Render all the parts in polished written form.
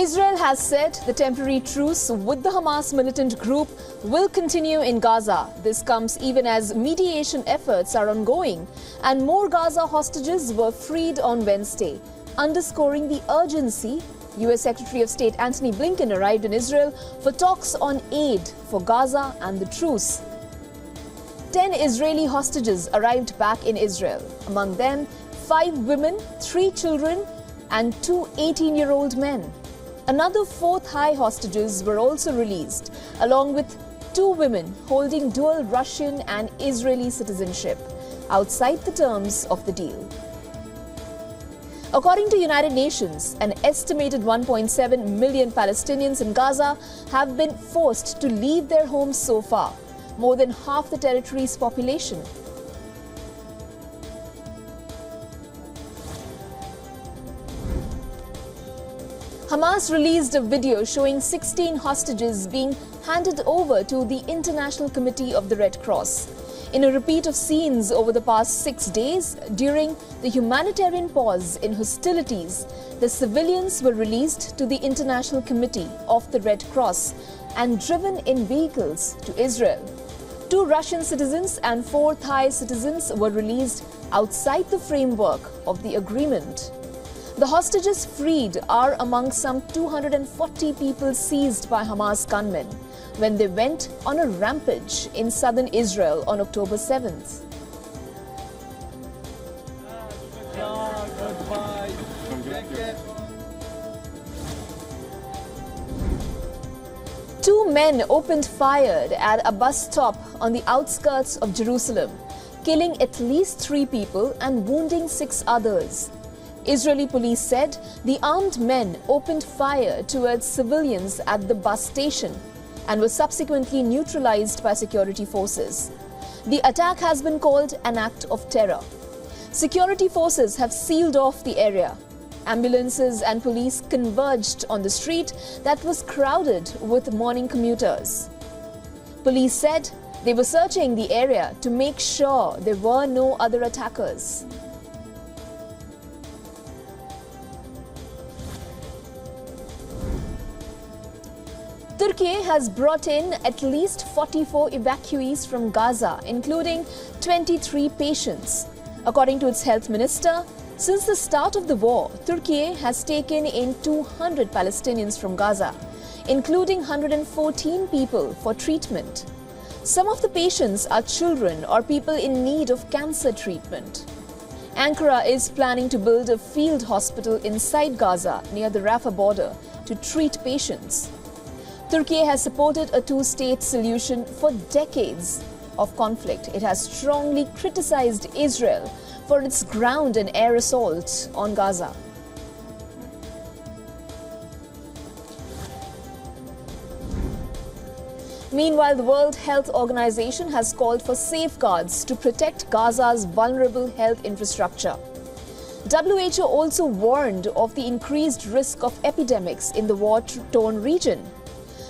Israel has said the temporary truce with the Hamas militant group will continue in Gaza. This comes even as mediation efforts are ongoing and more Gaza hostages were freed on Wednesday, underscoring the urgency. U.S. Secretary of State Antony Blinken arrived in Israel for talks on aid for Gaza and the truce. 10 Israeli hostages arrived back in Israel. Among them, 5 women, 3 children and 2 18-year-old men. Another 4 Thai hostages were also released, along with 2 women holding dual Russian and Israeli citizenship, outside the terms of the deal. According to United Nations, an estimated 1.7 million Palestinians in Gaza have been forced to leave their homes so far, more than half the territory's population. Hamas released a video showing 16 hostages being handed over to the International Committee of the Red Cross. In a repeat of scenes over the past 6 days, during the humanitarian pause in hostilities, the civilians were released to the International Committee of the Red Cross and driven in vehicles to Israel. 2 Russian citizens and 4 Thai citizens were released outside the framework of the agreement. The hostages freed are among some 240 people seized by Hamas gunmen when they went on a rampage in southern Israel on October 7th. Two men opened fire at a bus stop on the outskirts of Jerusalem, killing at least 3 people and wounding 6 others. Israeli police said the armed men opened fire towards civilians at the bus station and were subsequently neutralized by security forces. The attack has been called an act of terror. Security forces have sealed off the area. Ambulances and police converged on the street that was crowded with morning commuters. Police said they were searching the area to make sure there were no other attackers. Turkey has brought in at least 44 evacuees from Gaza, including 23 patients. According to its health minister, since the start of the war, Turkey has taken in 200 Palestinians from Gaza, including 114 people for treatment. Some of the patients are children or people in need of cancer treatment. Ankara is planning to build a field hospital inside Gaza near the Rafah border to treat patients. Turkey has supported a 2-state solution for decades of conflict. It has strongly criticized Israel for its ground and air assault on Gaza. Meanwhile, the World Health Organization has called for safeguards to protect Gaza's vulnerable health infrastructure. WHO also warned of the increased risk of epidemics in the war-torn region.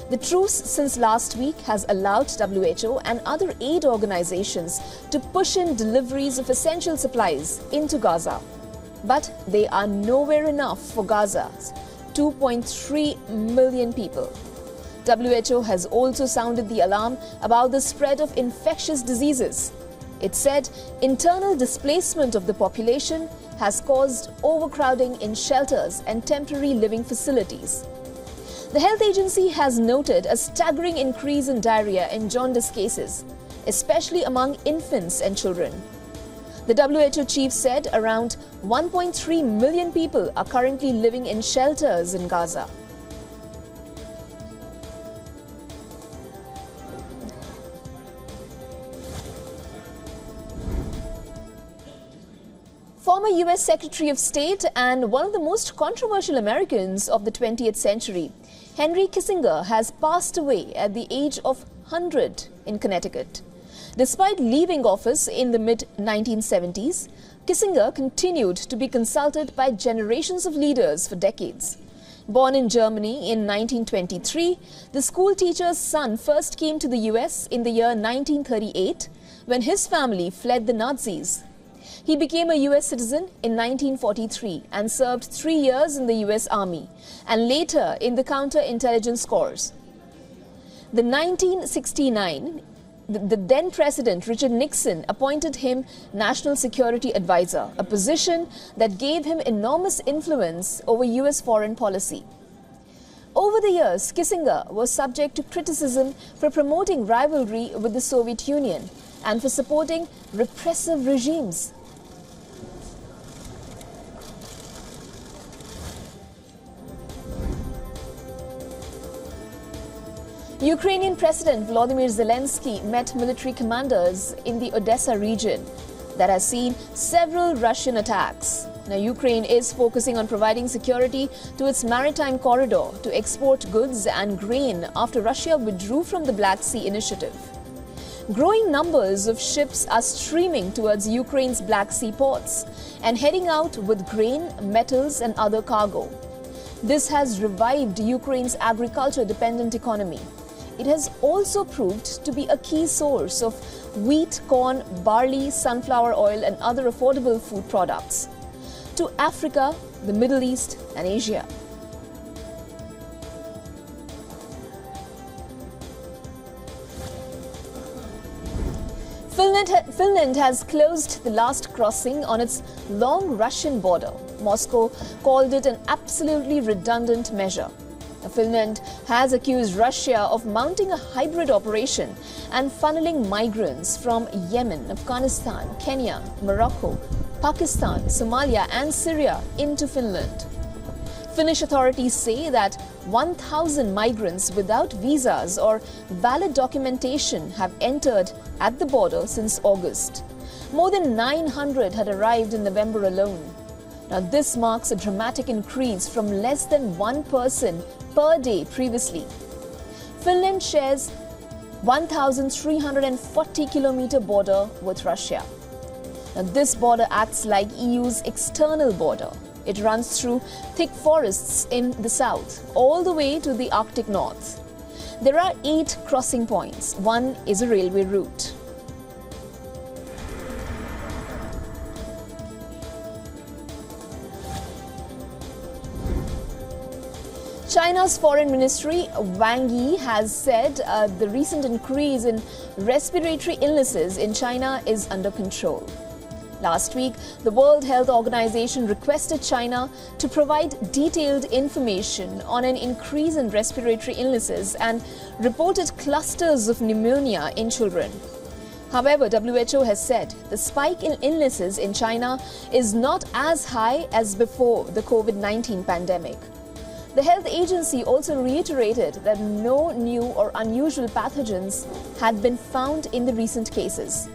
The truce since last week has allowed WHO and other aid organizations to push in deliveries of essential supplies into Gaza. But they are nowhere enough for Gaza's 2.3 million people. WHO has also sounded the alarm about the spread of infectious diseases. It said internal displacement of the population has caused overcrowding in shelters and temporary living facilities. The health agency has noted a staggering increase in diarrhea and jaundice cases, especially among infants and children. The WHO chief said around 1.3 million people are currently living in shelters in Gaza. Former U.S. Secretary of State and one of the most controversial Americans of the 20th century, Henry Kissinger, has passed away at the age of 100 in Connecticut. Despite leaving office in the mid-1970s, Kissinger continued to be consulted by generations of leaders for decades. Born in Germany in 1923, the school teacher's son first came to the U.S. in the year 1938 when his family fled the Nazis. He became a US citizen in 1943 and served 3 years in the US Army and later in the counterintelligence corps. The 1969 The then President Richard Nixon appointed him National Security Advisor, a position that gave him enormous influence over US foreign policy. Over the years, Kissinger was subject to criticism for promoting rivalry with the Soviet Union and for supporting repressive regimes. Ukrainian President Volodymyr Zelensky met military commanders in the Odessa region that has seen several Russian attacks. Now, Ukraine is focusing on providing security to its maritime corridor to export goods and grain after Russia withdrew from the Black Sea Initiative. Growing numbers of ships are streaming towards Ukraine's Black Sea ports and heading out with grain, metals and other cargo. This has revived Ukraine's agriculture-dependent economy. It has also proved to be a key source of wheat, corn, barley, sunflower oil and other affordable food products to Africa, the Middle East and Asia. Finland has closed the last crossing on its long Russian border. Moscow called it an absolutely redundant measure. Finland has accused Russia of mounting a hybrid operation and funneling migrants from Yemen, Afghanistan, Kenya, Morocco, Pakistan, Somalia and Syria into Finland. Finnish authorities say that 1,000 migrants without visas or valid documentation have entered at the border since August. More than 900 had arrived in November alone. Now, this marks a dramatic increase from less than one person per day previously. Finland shares 1,340-kilometer border with Russia. Now, this border acts like EU's external border. It runs through thick forests in the south, all the way to the Arctic north. There are 8 crossing points. One is a railway route. China's Foreign Ministry, Wang Yi, has said the recent increase in respiratory illnesses in China is under control. Last week, the World Health Organization requested China to provide detailed information on an increase in respiratory illnesses and reported clusters of pneumonia in children. However, WHO has said the spike in illnesses in China is not as high as before the COVID-19 pandemic. The health agency also reiterated that no new or unusual pathogens had been found in the recent cases.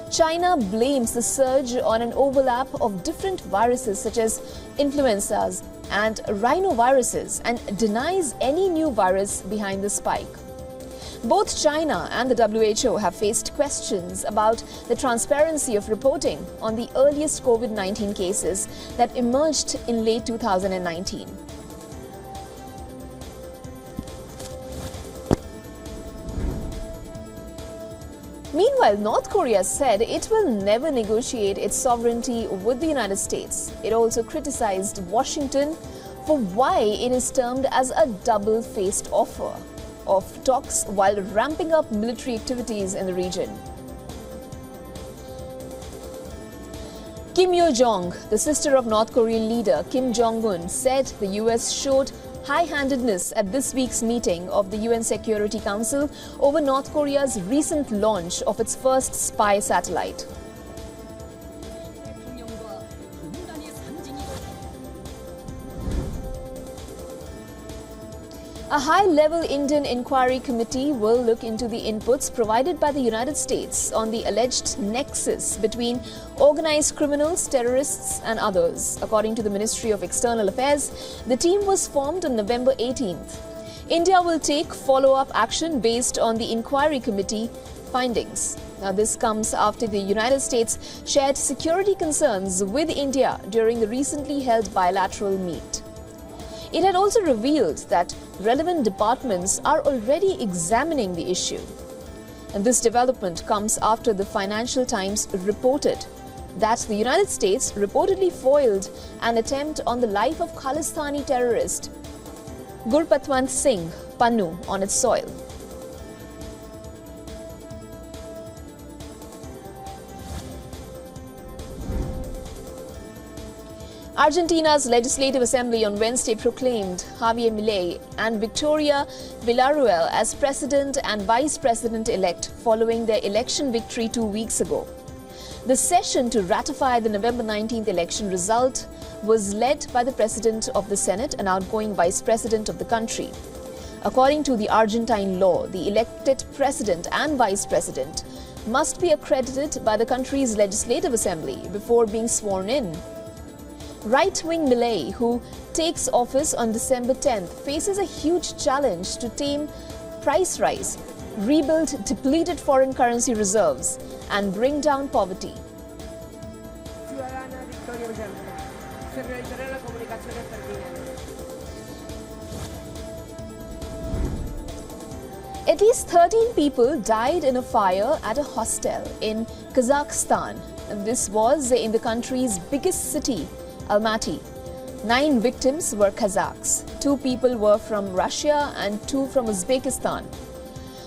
China blames the surge on an overlap of different viruses such as influenzas and rhinoviruses and denies any new virus behind the spike. Both China and the WHO have faced questions about the transparency of reporting on the earliest COVID-19 cases that emerged in late 2019. Meanwhile, North Korea said it will never negotiate its sovereignty with the United States. It also criticized Washington for why it is termed as a double-faced offer of talks while ramping up military activities in the region. Kim Yo-jong, the sister of North Korean leader Kim Jong-un, said the US showed high-handedness at this week's meeting of the UN Security Council over North Korea's recent launch of its first spy satellite. A high-level Indian inquiry committee will look into the inputs provided by the United States on the alleged nexus between organized criminals, terrorists and others. According to the Ministry of External Affairs, the team was formed on November 18th. India will take follow-up action based on the inquiry committee findings. Now, this comes after the United States shared security concerns with India during the recently held bilateral meet. It had also revealed that relevant departments are already examining the issue. And this development comes after the Financial Times reported that the United States reportedly foiled an attempt on the life of Khalistani terrorist Gurpatwant Singh Pannu on its soil. Argentina's Legislative Assembly on Wednesday proclaimed Javier Milei and Victoria Villarruel as President and Vice President-elect following their election victory 2 weeks ago. The session to ratify the November 19th election result was led by the President of the Senate and outgoing Vice President of the country. According to the Argentine law, the elected President and Vice President must be accredited by the country's Legislative Assembly before being sworn in. Right-wing Milei, who takes office on December 10th, faces a huge challenge to tame price rise, rebuild depleted foreign currency reserves, and bring down poverty. At least 13 people died in a fire at a hostel in Kazakhstan. This was in the country's biggest city, Almaty. 9 victims were Kazakhs. 2 people were from Russia and 2 from Uzbekistan.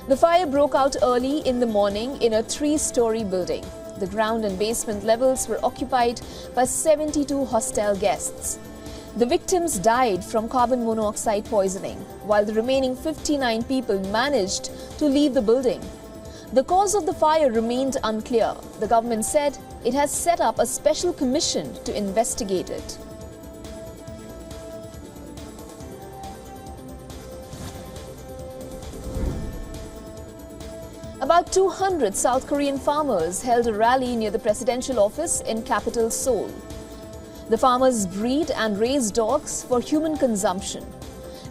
The fire broke out early in the morning in a 3-story building. The ground and basement levels were occupied by 72 hostel guests. The victims died from carbon monoxide poisoning, while the remaining 59 people managed to leave the building. The cause of the fire remained unclear. The government said it has set up a special commission to investigate it. About 200 South Korean farmers held a rally near the presidential office in capital Seoul. The farmers breed and raise dogs for human consumption.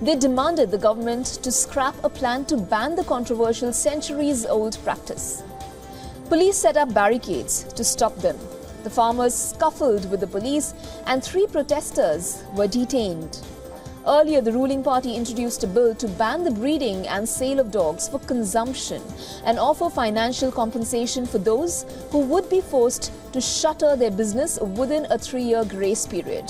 They demanded the government to scrap a plan to ban the controversial centuries-old practice. Police set up barricades to stop them. The farmers scuffled with the police and 3 protesters were detained. Earlier, the ruling party introduced a bill to ban the breeding and sale of dogs for consumption and offer financial compensation for those who would be forced to shutter their business within a 3-year grace period.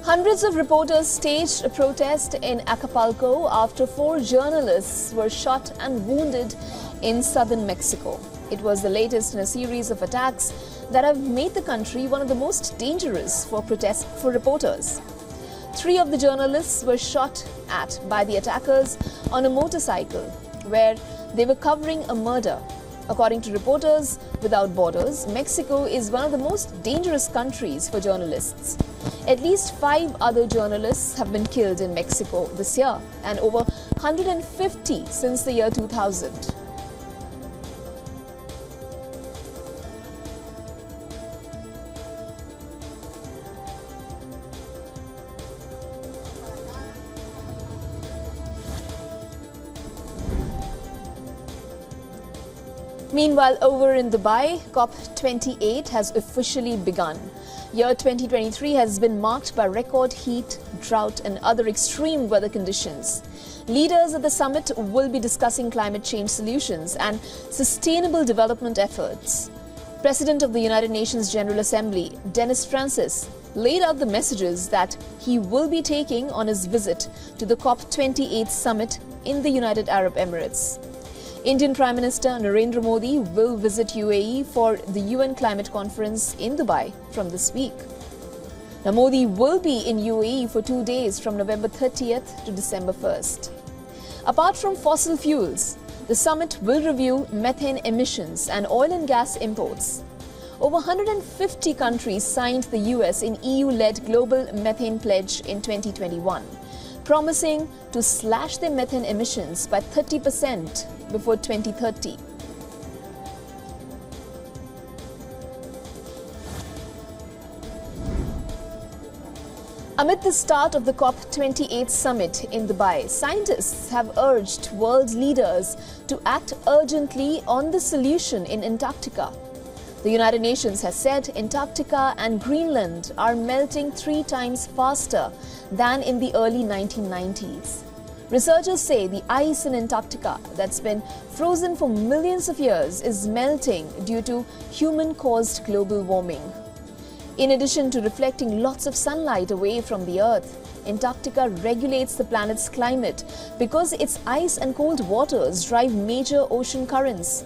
Hundreds of reporters staged a protest in Acapulco after 4 journalists were shot and wounded in southern Mexico. It was the latest in a series of attacks that have made the country one of the most dangerous for reporters. 3 of the journalists were shot at by the attackers on a motorcycle where they were covering a murder. According to Reporters Without Borders, Mexico is one of the most dangerous countries for journalists. At least 5 other journalists have been killed in Mexico this year and over 150 since the year 2000. Meanwhile, over in Dubai, COP28 has officially begun. Year 2023 has been marked by record heat, drought and other extreme weather conditions. Leaders at the summit will be discussing climate change solutions and sustainable development efforts. President of the United Nations General Assembly, Dennis Francis, laid out the messages that he will be taking on his visit to the COP28 summit in the United Arab Emirates. Indian Prime Minister Narendra Modi will visit UAE for the UN Climate Conference in Dubai from this week. Now, Modi will be in UAE for 2 days from November 30th to December 1st. Apart from fossil fuels, the summit will review methane emissions and oil and gas imports. Over 150 countries signed the US in EU-led Global Methane Pledge in 2021, promising to slash their methane emissions by 30% before 2030. Amid the start of the COP28 summit in Dubai, scientists have urged world leaders to act urgently on the solution in Antarctica. The United Nations has said Antarctica and Greenland are melting 3 times faster than in the early 1990s. Researchers say the ice in Antarctica that's been frozen for millions of years is melting due to human-caused global warming. In addition to reflecting lots of sunlight away from the Earth, Antarctica regulates the planet's climate because its ice and cold waters drive major ocean currents.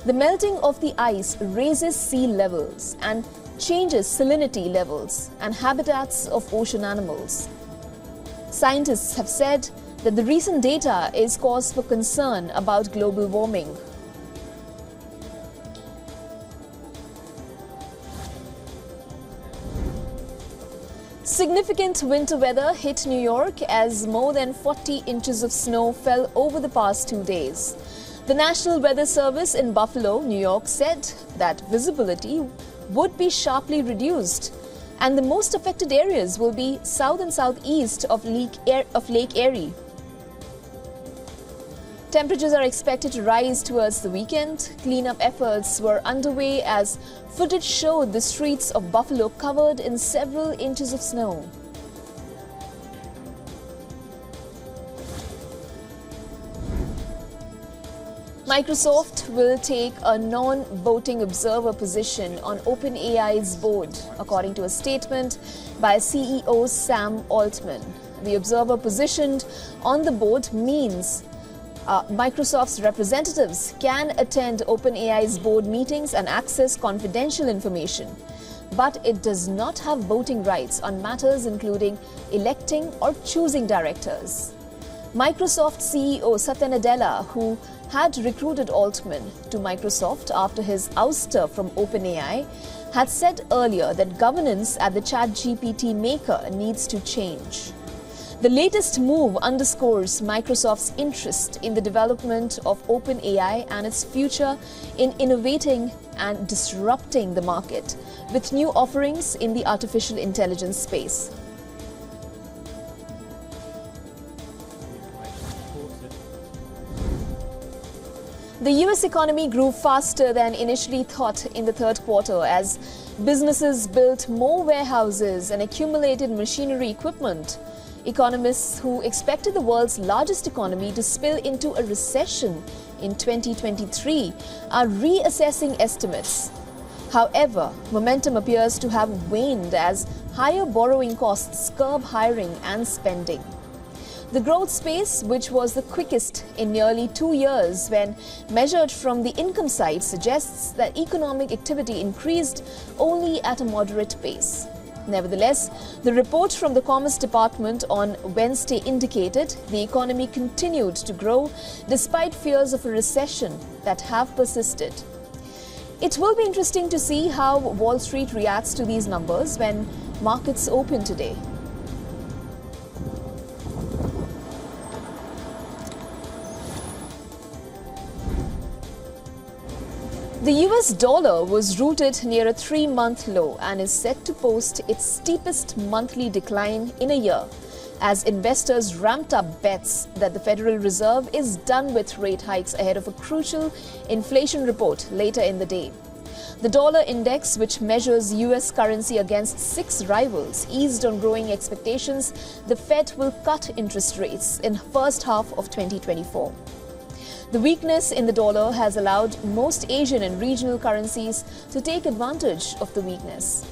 The melting of the ice raises sea levels and changes salinity levels and habitats of ocean animals. Scientists have said that the recent data is cause for concern about global warming. Significant winter weather hit New York as more than 40 inches of snow fell over the past 2 days. The National Weather Service in Buffalo, New York said that visibility would be sharply reduced and the most affected areas will be south and southeast of Lake Erie. Temperatures are expected to rise towards the weekend. Cleanup efforts were underway as footage showed the streets of Buffalo covered in several inches of snow. Microsoft will take a non-voting observer position on OpenAI's board, according to a statement by CEO Sam Altman. The observer positioned on the board means Microsoft's representatives can attend OpenAI's board meetings and access confidential information, but it does not have voting rights on matters including electing or choosing directors. Microsoft CEO Satya Nadella, who had recruited Altman to Microsoft after his ouster from OpenAI, had said earlier that governance at the ChatGPT maker needs to change. The latest move underscores Microsoft's interest in the development of OpenAI and its future in innovating and disrupting the market with new offerings in the artificial intelligence space. The US economy grew faster than initially thought in the third quarter as businesses built more warehouses and accumulated machinery equipment. Economists who expected the world's largest economy to spill into a recession in 2023 are reassessing estimates. However, momentum appears to have waned as higher borrowing costs curb hiring and spending. The growth space, which was the quickest in nearly 2 years when measured from the income side, suggests that economic activity increased only at a moderate pace. Nevertheless, the report from the Commerce Department on Wednesday indicated the economy continued to grow despite fears of a recession that have persisted. It will be interesting to see how Wall Street reacts to these numbers when markets open today. The US dollar was rooted near a 3-month low and is set to post its steepest monthly decline in a year as investors ramped up bets that the Federal Reserve is done with rate hikes ahead of a crucial inflation report later in the day. The dollar index, which measures US currency against 6 rivals, eased on growing expectations the Fed will cut interest rates in first half of 2024. The weakness in the dollar has allowed most Asian and regional currencies to take advantage of the weakness.